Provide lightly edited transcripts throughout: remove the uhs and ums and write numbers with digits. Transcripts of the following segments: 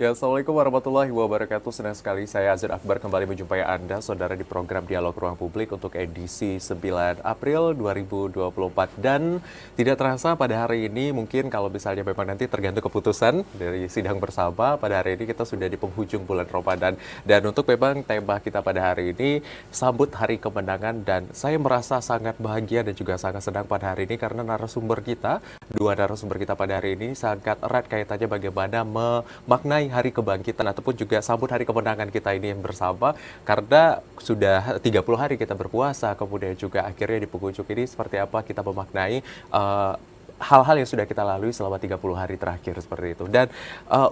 Ya, Assalamualaikum warahmatullahi wabarakatuh. Senang sekali saya Azir Akbar kembali menjumpai Anda, saudara, di program Dialog Ruang Publik untuk edisi 9 April 2024. Dan tidak terasa pada hari ini, mungkin kalau misalnya memang nanti tergantung keputusan dari sidang bersama, pada hari ini kita sudah di penghujung bulan Ramadan. Dan untuk memang tema kita pada hari ini, sambut hari kemenangan. Dan saya merasa sangat bahagia dan juga sangat senang pada hari ini karena dua narasumber kita pada hari ini sangat erat kaitannya bagaimana memaknai hari kebangkitan ataupun juga sambut hari kemenangan kita ini yang bersama, karena sudah 30 hari kita berpuasa, kemudian juga akhirnya di penghujung ini seperti apa kita memaknai hal-hal yang sudah kita lalui selama 30 hari terakhir seperti itu. Dan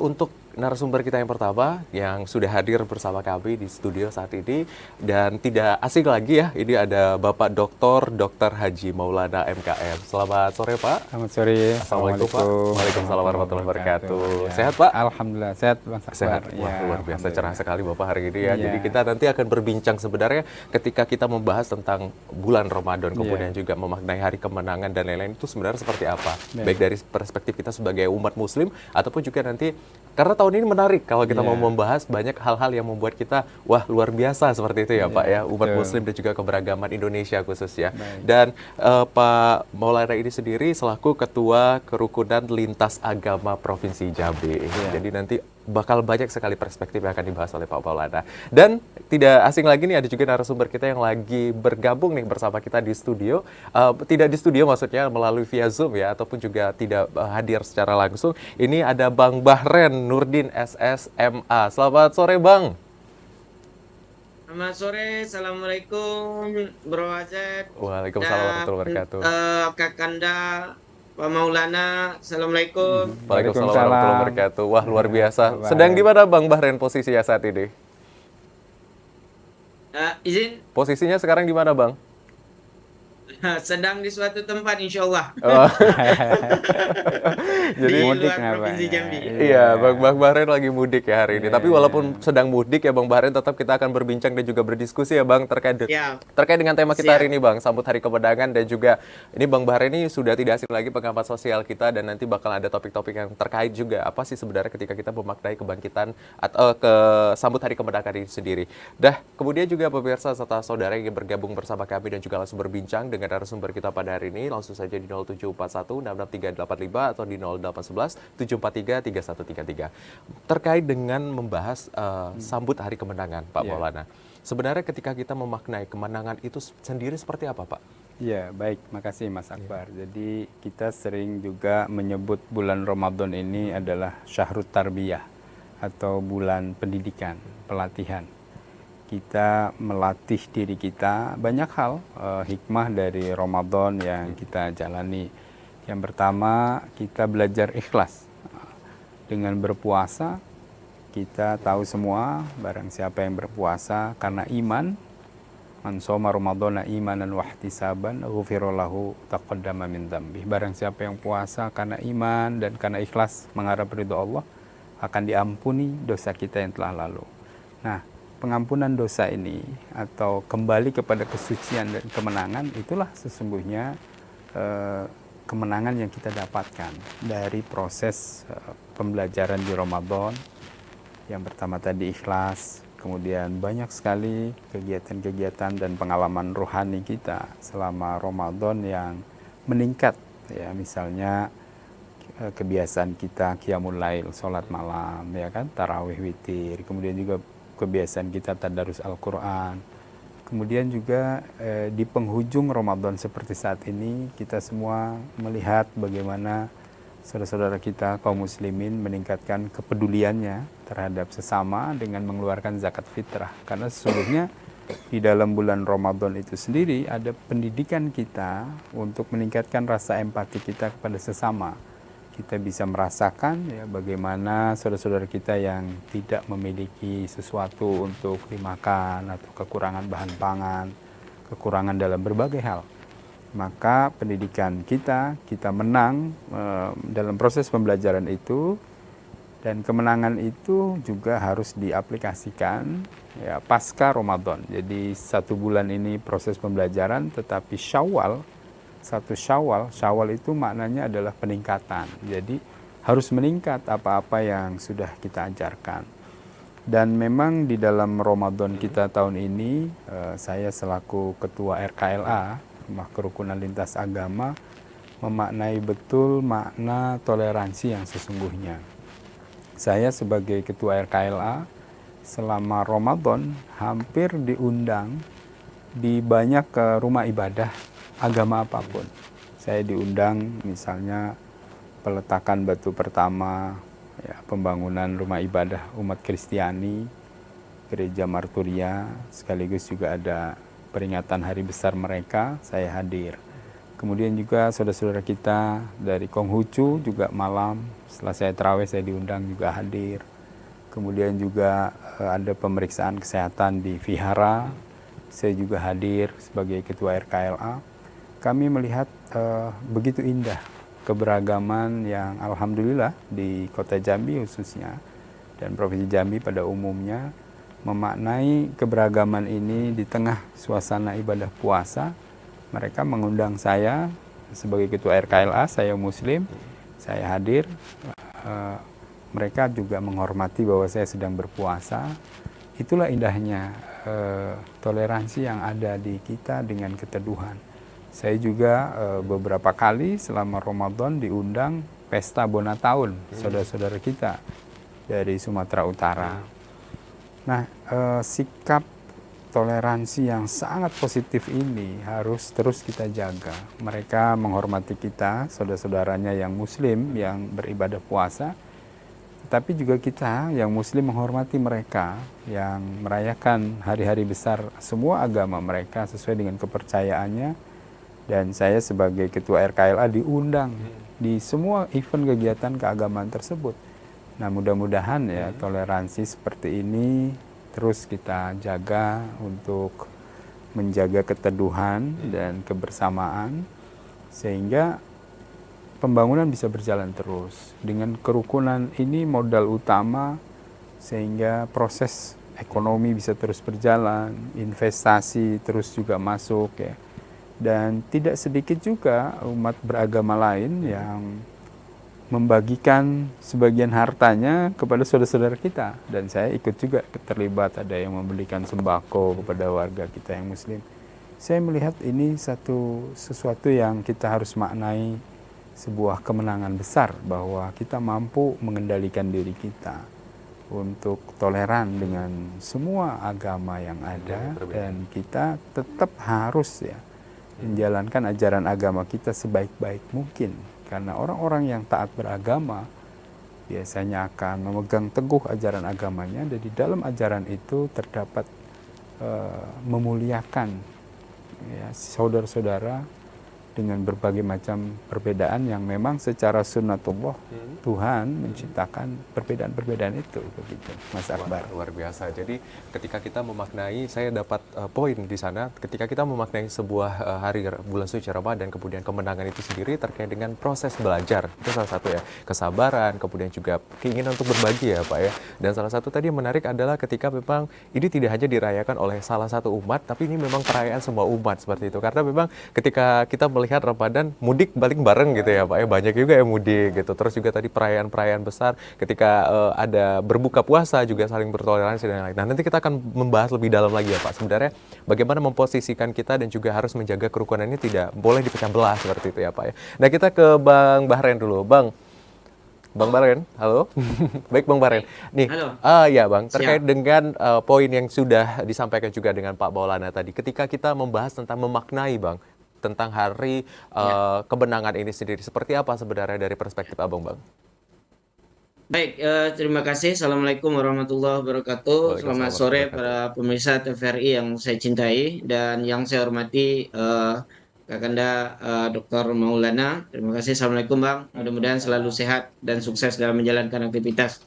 untuk narasumber kita yang pertama yang sudah hadir bersama kami di studio saat ini, dan tidak asing lagi ya, ini ada Bapak Dr. Haji Maulana MKM. Selamat sore Pak. Selamat sore. Assalamualaikum Pak. Waalaikumsalam warahmatullahi wabarakatuh. Ya. Sehat Pak? Alhamdulillah sehat Mas Akbar. Sehat. Wah, luar biasa cerah sekali Bapak hari ini ya. Jadi kita nanti akan berbincang sebenarnya ketika kita membahas tentang bulan Ramadan, kemudian juga memaknai hari kemenangan dan lain-lain, itu sebenarnya seperti apa? Baik dari perspektif kita sebagai umat muslim ataupun juga nanti, karena tahun ini menarik kalau kita mau membahas banyak hal-hal yang membuat kita wah luar biasa seperti itu ya Pak ya, umat muslim dan juga keberagaman Indonesia khususnya. Dan Pak Maulana ini sendiri selaku Ketua Kerukunan Lintas Agama Provinsi Jambi. Jadi nanti bakal banyak sekali perspektif yang akan dibahas oleh Pak Maulana. Dan tidak asing lagi nih, ada juga narasumber kita yang lagi bergabung nih bersama kita di studio. Tidak di studio maksudnya, melalui via Zoom ya, ataupun juga tidak hadir secara langsung. Ini ada Bang Bahren Nurdin SSMA. Selamat sore Bang. Selamat sore, Assalamualaikum Bro Azad. Waalaikumsalam warahmatullahi wabarakatuh. Kakanda, Pak Maulana, Assalamualaikum. Waalaikumsalam warahmatullahi wabarakatuh. Wah, luar biasa. Sedang di mana Bang Bahren posisinya saat ini? Izin, Posisinya sekarang di mana Bang? sedang di suatu tempat insya Allah. Oh. Di Jadi mudik luar Provinsi Jambi. iya, Bang Bahren lagi mudik ya hari ini. Tapi walaupun sedang mudik ya Bang Bahren, tetap kita akan berbincang dan juga berdiskusi ya Bang terkait dengan tema kita hari ini Bang, sambut hari kemenangan. Dan juga ini Bang Bahren ini sudah tidak asing lagi pengamat sosial kita, dan nanti bakal ada topik-topik yang terkait juga apa sih sebenarnya ketika kita memaknai kebangkitan atau sambut hari kemenangan ini sendiri. Dah, kemudian juga pemirsa serta saudara yang bergabung bersama kami dan juga langsung berbincang dengan narasumber kita pada hari ini, langsung saja di 0741 66385 atau di 0811 743 3133. Terkait dengan membahas sambut hari kemenangan Pak Maulana. Sebenarnya ketika kita memaknai kemenangan itu sendiri seperti apa Pak? Ya, baik, makasih Mas Akbar. Jadi kita sering juga menyebut bulan Ramadan ini adalah Syahrut Tarbiyah atau bulan pendidikan, pelatihan. Kita melatih diri kita banyak hal, hikmah dari Ramadan yang kita jalani. Yang pertama, kita belajar ikhlas. Dengan berpuasa, kita tahu semua barang siapa yang berpuasa karena iman, man shoma ramadhana imanan wa ihtisaban ghufira lahu taqaddama min dzambi. Barang siapa yang puasa karena iman dan karena ikhlas mengharap ridho Allah, akan diampuni dosa kita yang telah lalu. Nah, pengampunan dosa ini atau kembali kepada kesucian dan kemenangan, itulah sesungguhnya kemenangan yang kita dapatkan dari proses pembelajaran di Ramadan. Yang pertama tadi ikhlas, kemudian banyak sekali kegiatan-kegiatan dan pengalaman rohani kita selama Ramadan yang meningkat ya, misalnya kebiasaan kita qiyamul lail, sholat malam ya kan, tarawih, witir, kemudian juga kebiasaan kita tadarus Al-Quran. Kemudian juga di penghujung Ramadan seperti saat ini, kita semua melihat bagaimana saudara-saudara kita kaum muslimin meningkatkan kepeduliannya terhadap sesama dengan mengeluarkan zakat fitrah. Karena sesungguhnya di dalam bulan Ramadan itu sendiri ada pendidikan kita untuk meningkatkan rasa empati kita kepada sesama. Kita bisa merasakan ya bagaimana saudara-saudara kita yang tidak memiliki sesuatu untuk dimakan atau kekurangan bahan pangan, kekurangan dalam berbagai hal. Maka pendidikan kita menang dalam proses pembelajaran itu, dan kemenangan itu juga harus diaplikasikan ya pasca Ramadan. Jadi 1 bulan ini proses pembelajaran, tetapi Syawal itu maknanya adalah peningkatan. Jadi harus meningkat apa-apa yang sudah kita ajarkan. Dan memang di dalam Ramadan kita tahun ini, saya selaku Ketua RKLA, Rumah Kerukunan Lintas Agama, memaknai betul makna toleransi yang sesungguhnya. Saya sebagai Ketua RKLA, selama Ramadan hampir diundang di banyak rumah ibadah agama apapun. Saya diundang misalnya peletakan batu pertama, ya, pembangunan rumah ibadah umat Kristiani, Gereja Marturia, sekaligus juga ada peringatan hari besar mereka, saya hadir. Kemudian juga saudara-saudara kita dari Konghucu juga malam, setelah saya terawih saya diundang juga hadir. Kemudian juga ada pemeriksaan kesehatan di Vihara, saya juga hadir sebagai Ketua RKLA. Kami melihat begitu indah keberagaman yang alhamdulillah di Kota Jambi khususnya dan Provinsi Jambi pada umumnya memaknai keberagaman ini di tengah suasana ibadah puasa. Mereka mengundang saya sebagai Ketua RKLA, saya Muslim, saya hadir. Mereka juga menghormati bahwa saya sedang berpuasa. Itulah indahnya toleransi yang ada di kita dengan keteduhan. Saya juga beberapa kali selama Ramadan diundang pesta Bona Tahun saudara-saudara kita dari Sumatera Utara. Nah, sikap toleransi yang sangat positif ini harus terus kita jaga. Mereka menghormati kita, saudara-saudaranya yang Muslim yang beribadah puasa, tapi juga kita yang Muslim menghormati mereka yang merayakan hari-hari besar semua agama mereka sesuai dengan kepercayaannya. Dan saya sebagai Ketua RKLA diundang di semua event kegiatan keagamaan tersebut. Nah, mudah-mudahan ya toleransi seperti ini terus kita jaga untuk menjaga keteduhan dan kebersamaan sehingga pembangunan bisa berjalan terus. Dengan kerukunan ini modal utama sehingga proses ekonomi bisa terus berjalan, investasi terus juga masuk ya. Dan tidak sedikit juga umat beragama lain yang membagikan sebagian hartanya kepada saudara-saudara kita. Dan saya ikut juga terlibat, ada yang memberikan sembako kepada warga kita yang Muslim. Saya melihat ini sesuatu yang kita harus maknai sebuah kemenangan besar bahwa kita mampu mengendalikan diri kita untuk toleran dengan semua agama yang ada dan kita tetap harus ya menjalankan ajaran agama kita sebaik-baik mungkin. Karena orang-orang yang taat beragama biasanya akan memegang teguh ajaran agamanya dan di dalam ajaran itu terdapat memuliakan ya, saudara-saudara dengan berbagai macam perbedaan yang memang secara sunnatullah Tuhan menciptakan perbedaan-perbedaan itu begitu Mas Akbar. Luar biasa. Jadi ketika kita memaknai, saya dapat poin di sana, ketika kita memaknai sebuah hari bulan suci Ramadan, kemudian kemenangan itu sendiri terkait dengan proses belajar. Itu salah satu ya, kesabaran, kemudian juga keinginan untuk berbagi ya Pak ya. Dan salah satu tadi yang menarik adalah ketika memang ini tidak hanya dirayakan oleh salah satu umat, tapi ini memang perayaan semua umat seperti itu. Karena memang ketika kita melihat Ramadan mudik balik bareng gitu ya Pak ya, banyak juga yang mudik gitu. Terus juga tadi perayaan-perayaan besar ketika ada berbuka puasa juga saling bertoleransi dan lain-lain. Nah, nanti kita akan membahas lebih dalam lagi ya Pak. Sebenarnya bagaimana memposisikan kita dan juga harus menjaga kerukunan ini tidak boleh dipecah belah seperti itu ya Pak ya. Nah, kita ke Bang Bahren dulu. Bang Bahren, halo. Baik Bang Bahren. Nih, ya Bang, terkait dengan poin yang sudah disampaikan juga dengan Pak Maulana tadi. Ketika kita membahas tentang memaknai Bang, tentang hari kemenangan ini sendiri, seperti apa sebenarnya dari perspektif Abang Bang? Baik, terima kasih. Assalamualaikum warahmatullahi wabarakatuh. Selamat sore para pemirsa TVRI yang saya cintai dan yang saya hormati Kakanda Dr. Maulana. Terima kasih. Assalamualaikum Bang. Mudah-mudahan selalu sehat dan sukses dalam menjalankan aktivitas.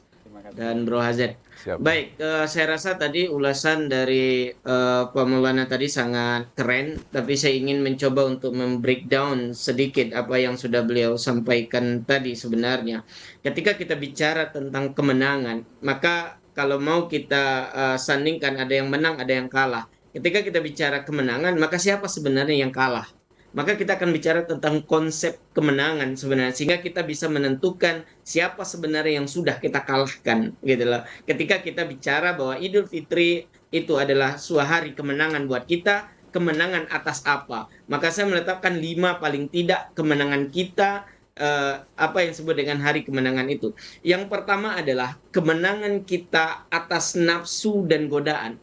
Dan Bro Hazet. Baik, saya rasa tadi ulasan dari Pak Maulana tadi sangat keren, tapi saya ingin mencoba untuk membreakdown sedikit apa yang sudah beliau sampaikan tadi sebenarnya. Ketika kita bicara tentang kemenangan, maka kalau mau kita sandingkan ada yang menang, ada yang kalah. Ketika kita bicara kemenangan, maka siapa sebenarnya yang kalah? maka kita akan bicara tentang konsep kemenangan sebenarnya, sehingga kita bisa menentukan siapa sebenarnya yang sudah kita kalahkan gitu loh. Ketika kita bicara bahwa Idul Fitri itu adalah suatu hari kemenangan buat kita, kemenangan atas apa? Maka saya meletakkan 5 paling tidak kemenangan kita, apa yang disebut dengan hari kemenangan itu. Yang pertama adalah kemenangan kita atas nafsu dan godaan.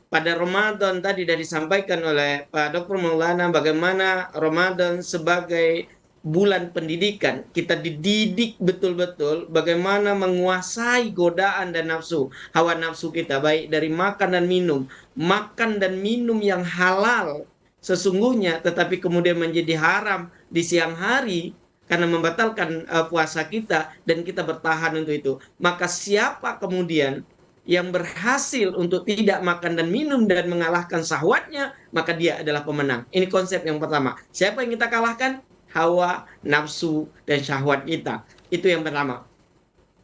Pada Ramadan tadi sudah disampaikan oleh Pak Dr. Maulana bagaimana Ramadan sebagai bulan pendidikan. Kita dididik betul-betul bagaimana menguasai godaan dan nafsu, hawa nafsu kita, baik dari makan dan minum. Makan dan minum yang halal sesungguhnya, tetapi kemudian menjadi haram di siang hari karena membatalkan puasa kita, dan kita bertahan untuk itu. Maka siapa kemudian yang berhasil untuk tidak makan dan minum dan mengalahkan syahwatnya, maka dia adalah pemenang. Ini konsep yang pertama. Siapa yang kita kalahkan? Hawa, nafsu, dan syahwat kita. Itu yang pertama.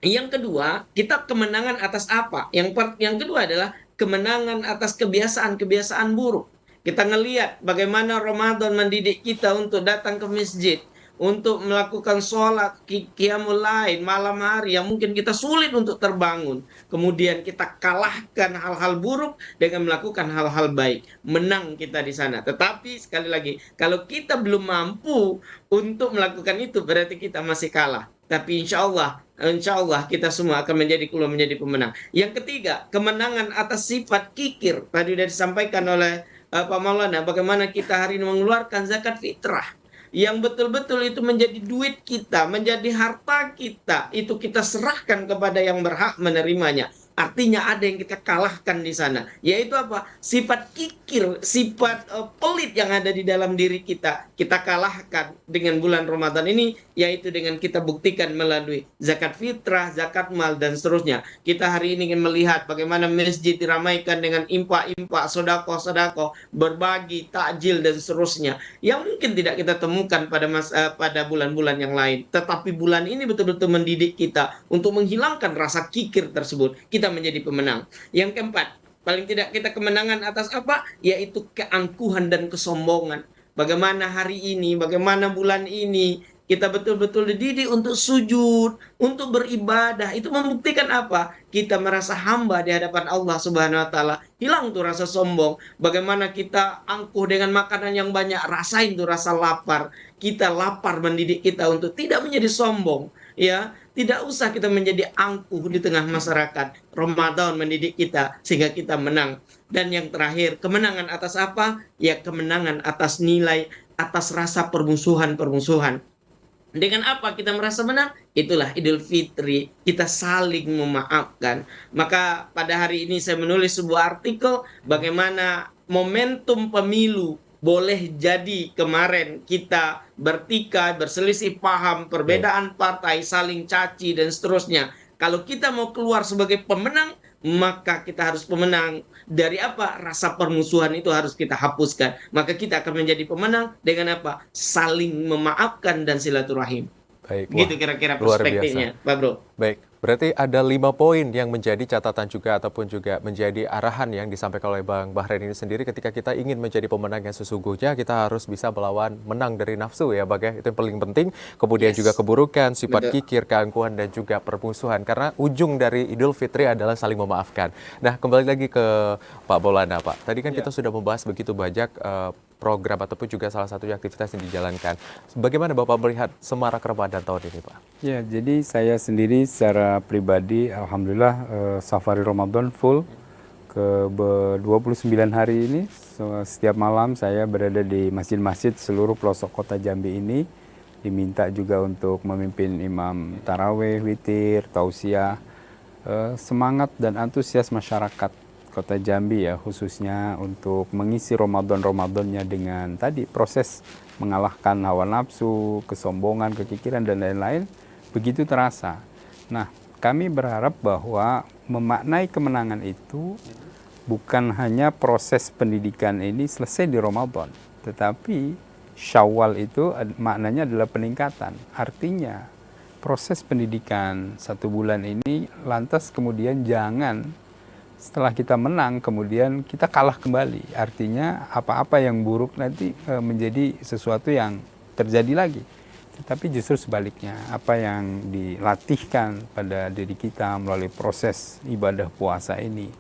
Yang kedua, kita kemenangan atas apa? Yang kedua adalah kemenangan atas kebiasaan-kebiasaan buruk. Kita ngelihat bagaimana Ramadan mendidik kita untuk datang ke masjid, untuk melakukan sholat qiyamul lail malam hari yang mungkin kita sulit untuk terbangun. Kemudian kita kalahkan hal-hal buruk dengan melakukan hal-hal baik. Menang kita di sana. Tetapi sekali lagi, kalau kita belum mampu untuk melakukan itu, berarti kita masih kalah. Tapi insya Allah kita semua akan keluar menjadi pemenang. Yang ketiga, kemenangan atas sifat kikir. Tadi sudah disampaikan oleh Pak Maulana, bagaimana kita hari ini mengeluarkan zakat fitrah yang betul-betul itu menjadi duit kita, menjadi harta kita, itu kita serahkan kepada yang berhak menerimanya. Artinya ada yang kita kalahkan di sana, yaitu apa? Sifat kikir, sifat pelit yang ada di dalam diri kita. Kita kalahkan dengan bulan Ramadan ini, yaitu dengan kita buktikan melalui zakat fitrah, zakat mal, dan seterusnya. Kita hari ini ingin melihat bagaimana masjid diramaikan dengan impak-impak, sodako-sodako, berbagi, takjil, dan seterusnya, yang mungkin tidak kita temukan pada bulan-bulan yang lain. Tetapi bulan ini betul-betul mendidik kita untuk menghilangkan rasa kikir tersebut. Kita menjadi pemenang. Yang keempat, paling tidak kita kemenangan atas apa? Yaitu keangkuhan dan kesombongan. Bagaimana hari ini, bagaimana bulan ini, kita betul-betul dididik untuk sujud, untuk beribadah. Itu membuktikan apa? Kita merasa hamba di hadapan Allah Subhanahu wa taala. Hilang tuh rasa sombong. Bagaimana kita angkuh dengan makanan yang banyak, rasain tuh rasa lapar. Kita lapar mendidik kita untuk tidak menjadi sombong, ya. Tidak usah kita menjadi angkuh di tengah masyarakat. Ramadan mendidik kita sehingga kita menang. Dan yang terakhir, kemenangan atas apa? Ya, kemenangan atas nilai, atas rasa permusuhan-permusuhan. Dengan apa kita merasa menang? Itulah Idul Fitri, kita saling memaafkan. Maka pada hari ini saya menulis sebuah artikel bagaimana momentum pemilu boleh jadi kemarin kita bertikai, berselisih paham, perbedaan partai, saling caci, dan seterusnya. Kalau kita mau keluar sebagai pemenang, maka kita harus pemenang. Dari apa? Rasa permusuhan itu harus kita hapuskan. Maka kita akan menjadi pemenang dengan apa? Saling memaafkan dan silaturahim. Baik, Gitu kira-kira luar perspektifnya, biasa. Pak Bro. Baik, berarti ada 5 poin yang menjadi catatan juga ataupun juga menjadi arahan yang disampaikan oleh Bang Bahren ini sendiri ketika kita ingin menjadi pemenang yang sesungguhnya, kita harus bisa melawan menang dari nafsu ya Bang ya. Itu yang paling penting. Kemudian juga keburukan, sifat kikir, keangkuhan, dan juga permusuhan. Karena ujung dari Idul Fitri adalah saling memaafkan. Nah, kembali lagi ke Pak Maulana, Pak. Tadi kan kita sudah membahas begitu banyak program ataupun juga salah satu aktivitas yang dijalankan. Bagaimana Bapak melihat semarak Ramadan tahun ini, Pak? Ya, jadi saya sendiri secara pribadi, alhamdulillah safari Ramadan full ke 29 hari ini. Setiap malam saya berada di masjid-masjid seluruh pelosok kota Jambi ini. Diminta juga untuk memimpin imam taraweh, witir, tausiah. Semangat dan antusias masyarakat Kota Jambi ya, khususnya untuk mengisi Ramadan-Ramadannya dengan tadi proses mengalahkan hawa nafsu, kesombongan, kekikiran, dan lain-lain, begitu terasa. Nah, kami berharap bahwa memaknai kemenangan itu bukan hanya proses pendidikan ini selesai di Ramadan, tetapi Syawal itu maknanya adalah peningkatan. Artinya, proses pendidikan 1 bulan ini lantas kemudian jangan Setelah kita menang, kemudian kita kalah kembali. Artinya apa-apa yang buruk nanti menjadi sesuatu yang terjadi lagi. Tetapi justru sebaliknya, apa yang dilatihkan pada diri kita melalui proses ibadah puasa ini,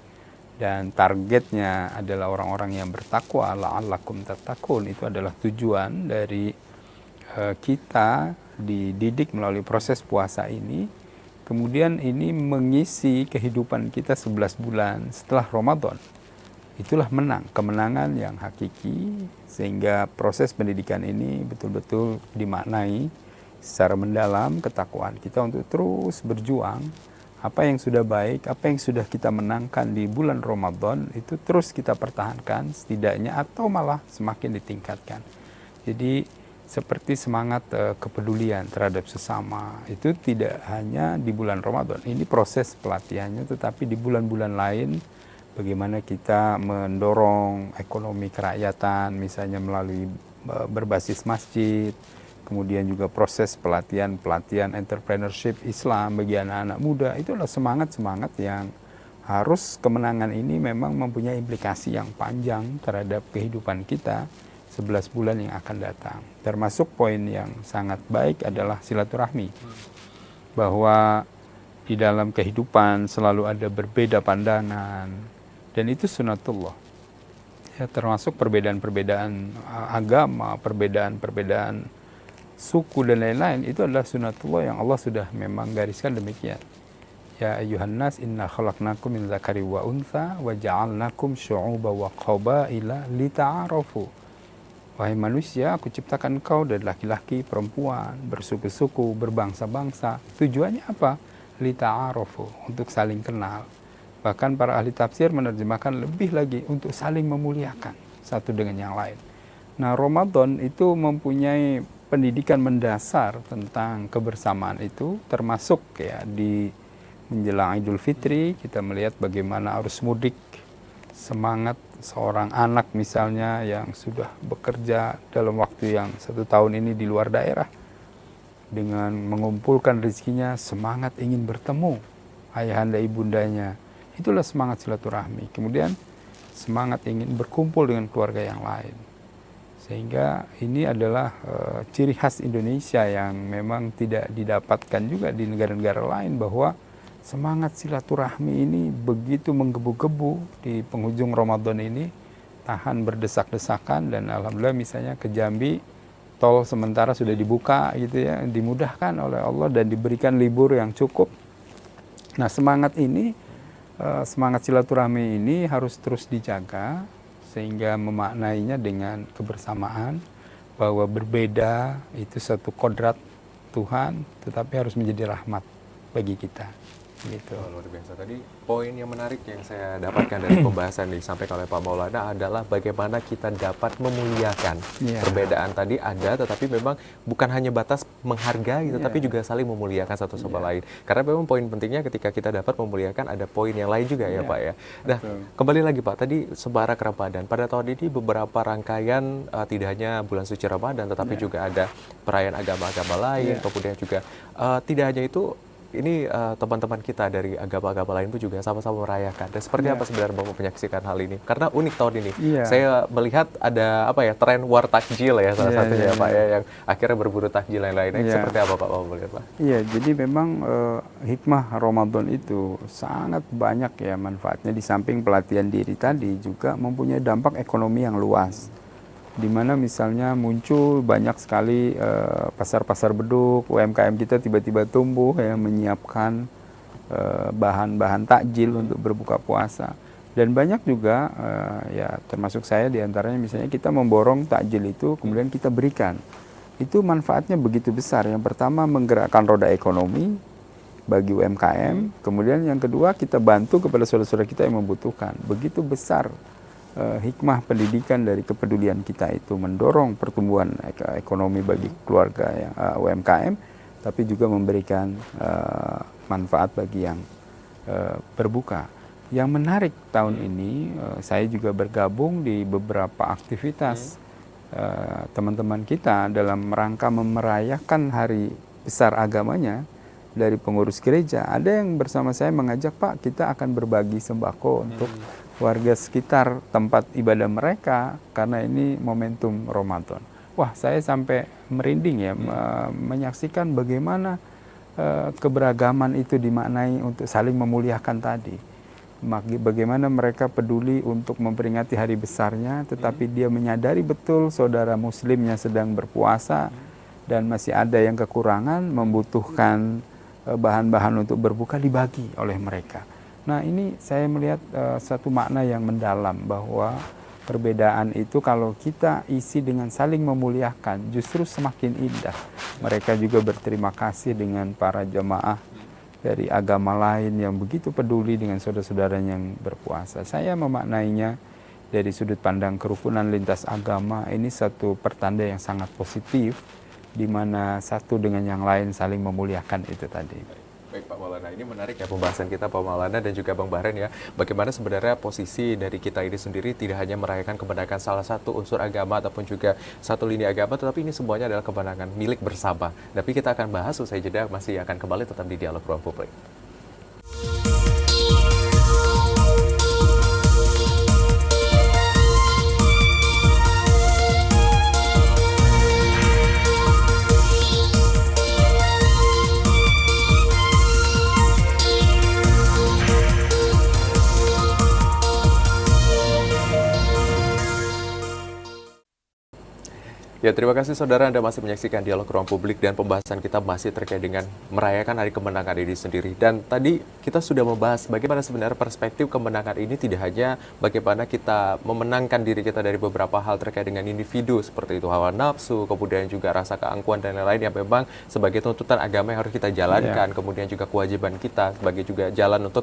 dan targetnya adalah orang-orang yang bertakwa, la'allakum tattaqun, itu adalah tujuan dari kita dididik melalui proses puasa ini. Kemudian ini mengisi kehidupan kita 11 bulan setelah Ramadan. Itulah menang, kemenangan yang hakiki, sehingga proses pendidikan ini betul-betul dimaknai secara mendalam ketakwaan kita untuk terus berjuang. Apa yang sudah baik, apa yang sudah kita menangkan di bulan Ramadan, itu terus kita pertahankan setidaknya, atau malah semakin ditingkatkan. Jadi seperti semangat kepedulian terhadap sesama, itu tidak hanya di bulan Ramadan. Ini proses pelatihannya, tetapi di bulan-bulan lain bagaimana kita mendorong ekonomi kerakyatan, misalnya melalui berbasis masjid, kemudian juga proses pelatihan entrepreneurship Islam bagi anak-anak muda. Itu adalah semangat-semangat yang harus, kemenangan ini memang mempunyai implikasi yang panjang terhadap kehidupan kita 11 bulan yang akan datang. Termasuk poin yang sangat baik adalah silaturahmi. Bahwa di dalam kehidupan selalu ada berbeda pandangan, dan itu sunatullah. Ya, termasuk perbedaan-perbedaan agama, perbedaan-perbedaan suku dan lain-lain, itu adalah sunatullah yang Allah sudah memang gariskan demikian. Ya ayyuhan nas inna khalaqnakum min dzakari wa untha wa ja'alnakum syu'uban wa qabaila lita'arafu. Wahai manusia, aku ciptakan kau dari laki-laki, perempuan, bersuku-suku, berbangsa-bangsa. Tujuannya apa? Lita'arafu, untuk saling kenal. Bahkan para ahli tafsir menerjemahkan lebih lagi untuk saling memuliakan satu dengan yang lain. Nah, Ramadan itu mempunyai pendidikan mendasar tentang kebersamaan itu, termasuk ya di menjelang Idul Fitri kita melihat bagaimana arus mudik, semangat seorang anak misalnya yang sudah bekerja dalam waktu yang 1 tahun ini di luar daerah, dengan mengumpulkan rezekinya, semangat ingin bertemu ayahanda ibundanya. Itulah semangat silaturahmi. Kemudian semangat ingin berkumpul dengan keluarga yang lain. Sehingga ini adalah ciri khas Indonesia yang memang tidak didapatkan juga di negara-negara lain, bahwa semangat silaturahmi ini begitu menggebu-gebu di penghujung Ramadan ini, tahan berdesak-desakan. Dan alhamdulillah misalnya ke Jambi, tol sementara sudah dibuka gitu ya, dimudahkan oleh Allah dan diberikan libur yang cukup. Nah, semangat ini, semangat silaturahmi ini harus terus dijaga, sehingga memaknainya dengan kebersamaan, bahwa berbeda itu satu kodrat Tuhan, tetapi harus menjadi rahmat bagi kita. Gitu. Oh, luar biasa. Tadi poin yang menarik yang saya dapatkan dari pembahasan yang disampaikan oleh Pak Maulana adalah bagaimana kita dapat memuliakan. Perbedaan tadi ada, tetapi memang bukan hanya batas menghargai, tetapi juga saling memuliakan satu sama lain. Karena memang poin pentingnya ketika kita dapat memuliakan, ada poin yang lain juga ya Pak ya. Nah, kembali lagi Pak, tadi Semarak Ramadan. Pada tahun ini beberapa rangkaian, tidak hanya bulan suci Ramadan, tetapi juga ada perayaan agama-agama lain, kemudian juga tidak hanya itu, ini teman-teman kita dari agama-agama lain pun juga sama-sama merayakan. Dan seperti apa sebenarnya Bapak menyaksikan hal ini? Karena unik tahun ini. Saya melihat ada tren war takjil ya salah satunya ya Pak ya, yang akhirnya berburu takjil lain-lain. Seperti apa Pak melihat Pak? Iya, jadi memang hikmah Ramadan itu sangat banyak ya manfaatnya. Di samping pelatihan diri tadi juga mempunyai dampak ekonomi yang luas, di mana misalnya muncul banyak sekali pasar-pasar beduk, UMKM kita tiba-tiba tumbuh ya, menyiapkan bahan-bahan takjil untuk berbuka puasa. Dan banyak juga ya termasuk saya diantaranya, misalnya kita memborong takjil itu kemudian kita berikan. Itu manfaatnya begitu besar. Yang pertama, menggerakkan roda ekonomi bagi UMKM, kemudian yang kedua, kita bantu kepada saudara-saudara kita yang membutuhkan. Begitu besar hikmah pendidikan dari kepedulian kita itu, mendorong pertumbuhan ekonomi bagi keluarga yang UMKM, tapi juga memberikan manfaat bagi yang berbuka. Yang menarik tahun ini, saya juga bergabung di beberapa aktivitas teman-teman kita dalam rangka memerayakan hari besar agamanya, dari pengurus gereja, ada yang bersama saya mengajak, Pak, kita akan berbagi sembako untuk warga sekitar tempat ibadah mereka karena ini momentum Ramadan. Wah, saya sampai merinding ya menyaksikan bagaimana keberagaman itu dimaknai untuk saling memuliakan tadi. Bagaimana mereka peduli untuk memperingati hari besarnya, tetapi dia menyadari betul saudara muslimnya sedang berpuasa dan masih ada yang kekurangan, membutuhkan bahan-bahan untuk berbuka, dibagi oleh mereka. Nah, ini saya melihat satu makna yang mendalam bahwa perbedaan itu kalau kita isi dengan saling memuliakan justru semakin indah. Mereka juga berterima kasih dengan para jemaah dari agama lain yang begitu peduli dengan saudara-saudaranya yang berpuasa. Saya memaknainya dari sudut pandang kerukunan lintas agama, ini satu pertanda yang sangat positif, di mana satu dengan yang lain saling memuliakan itu tadi. Baik Pak Maulana, ini menarik ya pembahasan kita Pak Maulana dan juga Bang Bahren ya. Bagaimana sebenarnya posisi dari kita ini sendiri tidak hanya merayakan kemenangan salah satu unsur agama ataupun juga satu lini agama, tetapi ini semuanya adalah kemenangan milik bersama. Tapi kita akan bahas usai jeda, masih akan kembali tetap di Dialog Ruang Publik. Ya, terima kasih saudara, Anda masih menyaksikan Dialog Ruang Publik dan pembahasan kita masih terkait dengan merayakan hari kemenangan ini sendiri. Dan tadi kita sudah membahas bagaimana sebenarnya perspektif kemenangan ini tidak hanya bagaimana kita memenangkan diri kita dari beberapa hal terkait dengan individu seperti itu hawa nafsu, kemudian juga rasa keangkuhan dan lain-lain yang memang sebagai tuntutan agama yang harus kita jalankan, kemudian juga kewajiban kita sebagai juga jalan untuk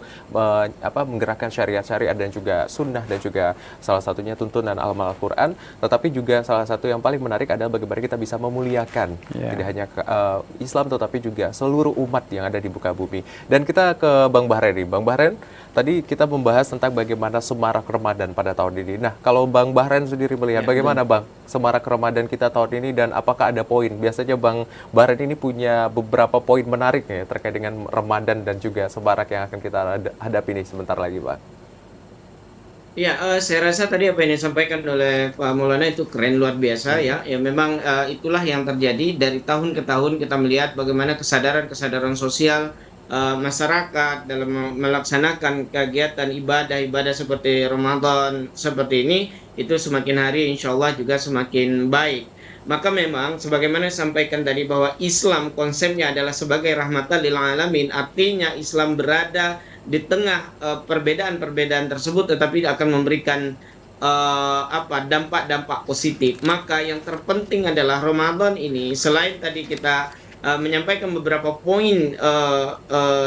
menggerakkan syariat-syariat dan juga sunnah dan juga salah satunya tuntunan Al-Quran. Tetapi juga salah satu yang paling menarik adalah bagaimana kita bisa memuliakan tidak hanya Islam tetapi juga seluruh umat yang ada di muka bumi. Dan kita ke Bang Bahren nih. Bang Bahren, tadi kita membahas tentang bagaimana semarak Ramadan pada tahun ini. Nah, kalau Bang Bahren sendiri melihat bagaimana Bang semarak Ramadan kita tahun ini dan apakah ada poin? Biasanya Bang Bahren ini punya beberapa poin menarik ya terkait dengan Ramadan dan juga semarak yang akan kita hadapi ini sebentar lagi, Bang. Ya, saya rasa tadi apa yang disampaikan oleh Pak Maulana itu keren luar biasa ya. Ya memang itulah yang terjadi dari tahun ke tahun kita melihat bagaimana kesadaran sosial masyarakat dalam melaksanakan kegiatan ibadah seperti Ramadan seperti ini itu semakin hari insya Allah juga semakin baik. Maka memang sebagaimana disampaikan tadi bahwa Islam konsepnya adalah sebagai rahmatan lil alamin, artinya Islam berada di tengah perbedaan-perbedaan tersebut tetapi akan memberikan dampak-dampak positif. Maka yang terpenting adalah Ramadan ini selain tadi kita menyampaikan beberapa poin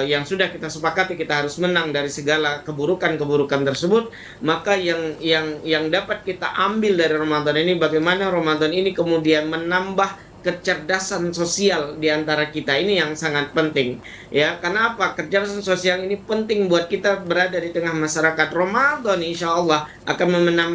yang sudah kita sepakati kita harus menang dari segala keburukan-keburukan tersebut, maka yang dapat kita ambil dari Ramadan ini bagaimana Ramadan ini kemudian menambah kecerdasan sosial di antara kita, ini yang sangat penting ya. Karena apa? Kecerdasan sosial ini penting buat kita berada di tengah masyarakat. Ramadan insya Allah akan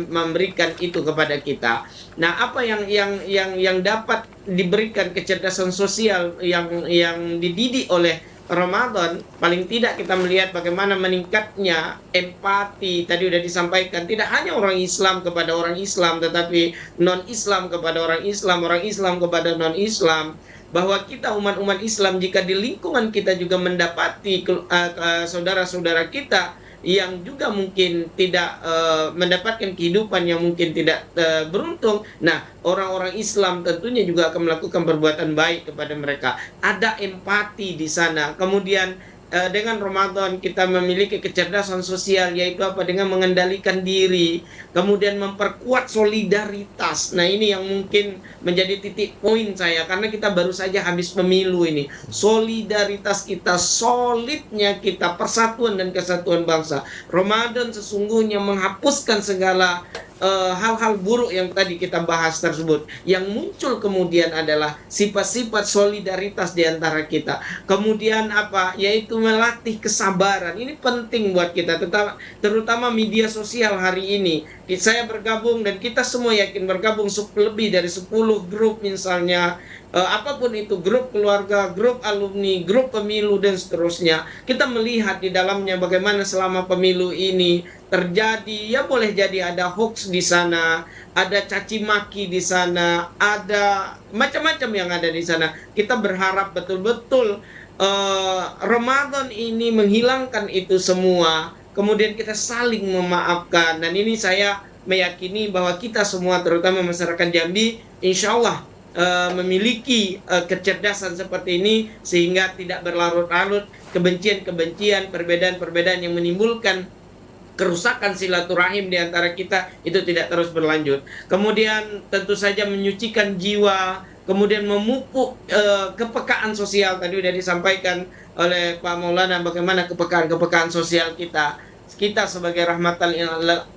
memberikan itu kepada kita. Nah, apa yang dapat diberikan kecerdasan sosial yang dididik oleh Ramadan, paling tidak kita melihat bagaimana meningkatnya empati. Tadi sudah disampaikan, tidak hanya orang Islam kepada orang Islam, tetapi non-Islam kepada orang Islam kepada non-Islam. Bahwa kita umat-umat Islam, jika di lingkungan kita juga mendapati saudara-saudara kita yang juga mungkin tidak mendapatkan kehidupan yang mungkin tidak beruntung. Nah, orang-orang Islam tentunya juga akan melakukan perbuatan baik kepada mereka. Ada empati di sana. Kemudian dengan Ramadan kita memiliki kecerdasan sosial, yaitu apa? Dengan mengendalikan diri, kemudian memperkuat solidaritas. Nah, ini yang mungkin menjadi titik poin saya, karena kita baru saja habis pemilu ini. Solidaritas kita, solidnya kita, persatuan dan kesatuan bangsa. Ramadan sesungguhnya menghapuskan segala hal-hal buruk yang tadi kita bahas tersebut. Yang muncul kemudian adalah sifat-sifat solidaritas di antara kita. Kemudian apa? Yaitu melatih kesabaran. Ini penting buat kita, terutama media sosial hari ini. saya bergabung dan kita semua yakin bergabung lebih dari 10 grup misalnya, apapun itu, grup keluarga, grup alumni, grup pemilu dan seterusnya. Kita melihat di dalamnya bagaimana selama pemilu ini terjadi, ya boleh jadi ada hoax di sana, ada caci maki di sana, ada macam-macam yang ada di sana. Kita berharap betul-betul Ramadan ini menghilangkan itu semua. Kemudian kita saling memaafkan. Dan ini saya meyakini bahwa kita semua, terutama masyarakat Jambi, insya Allah memiliki kecerdasan seperti ini sehingga tidak berlarut-larut kebencian-kebencian, perbedaan-perbedaan yang menimbulkan kerusakan silaturahim di antara kita itu tidak terus berlanjut. Kemudian tentu saja menyucikan jiwa, kemudian memupuk kepekaan sosial. Tadi sudah disampaikan oleh Pak Maulana bagaimana kepekaan sosial kita. Kita sebagai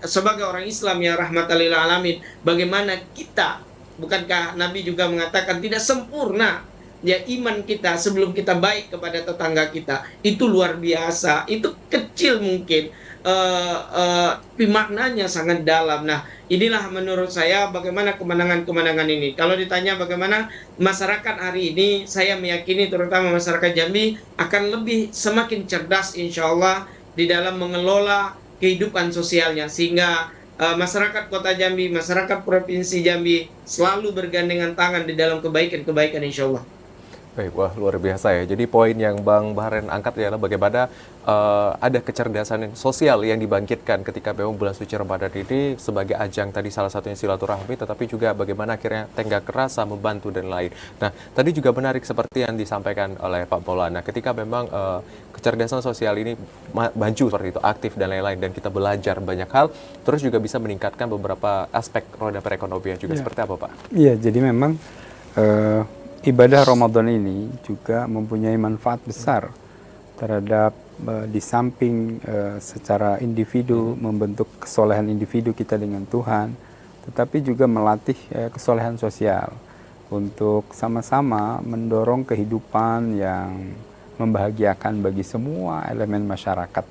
sebagai orang Islam yang rahmatan lil alamin, bagaimana kita, bukankah Nabi juga mengatakan tidak sempurna ya iman kita sebelum kita baik kepada tetangga kita. Itu luar biasa, itu kecil mungkin, tapi maknanya sangat dalam. Nah, inilah menurut saya bagaimana kemenangan-kemenangan ini. Kalau ditanya bagaimana masyarakat hari ini, saya meyakini terutama masyarakat Jambi akan lebih semakin cerdas insya Allah di dalam mengelola kehidupan sosialnya, sehingga masyarakat Kota Jambi, masyarakat Provinsi Jambi selalu bergandengan tangan di dalam kebaikan-kebaikan insya Allah. Baik, wah luar biasa ya. Jadi poin yang Bang Bahren angkat adalah bagaimana ada kecerdasan sosial yang dibangkitkan ketika memang bulan suci Ramadan ini sebagai ajang tadi salah satunya silaturahmi, tetapi juga bagaimana akhirnya tenggang rasa membantu dan lain. Nah, tadi juga menarik seperti yang disampaikan oleh Pak Maulana, ketika memang kecerdasan sosial ini maju seperti itu, aktif dan lain-lain, dan kita belajar banyak hal, terus juga bisa meningkatkan beberapa aspek roda perekonomian juga. Seperti apa, Pak? Iya, jadi memang ibadah Ramadan ini juga mempunyai manfaat besar terhadap di samping secara individu membentuk kesolehan individu kita dengan Tuhan, tetapi juga melatih kesolehan sosial untuk sama-sama mendorong kehidupan yang membahagiakan bagi semua elemen masyarakat.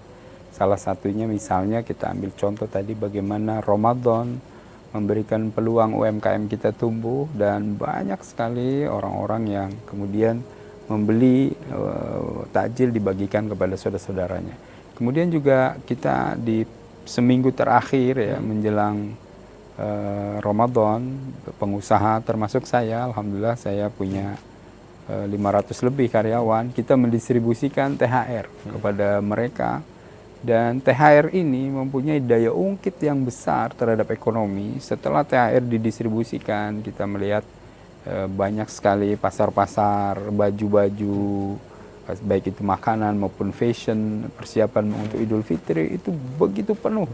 Salah satunya misalnya kita ambil contoh tadi bagaimana Ramadan memberikan peluang UMKM kita tumbuh dan banyak sekali orang-orang yang kemudian membeli takjil dibagikan kepada saudara-saudaranya. Kemudian juga kita di seminggu terakhir ya menjelang Ramadan, pengusaha termasuk saya, alhamdulillah saya punya 500 lebih karyawan, kita mendistribusikan THR kepada mereka. Dan THR ini mempunyai daya ungkit yang besar terhadap ekonomi. Setelah THR didistribusikan, kita melihat banyak sekali pasar-pasar, baju-baju, baik itu makanan maupun fashion, persiapan untuk Idul Fitri, itu begitu penuh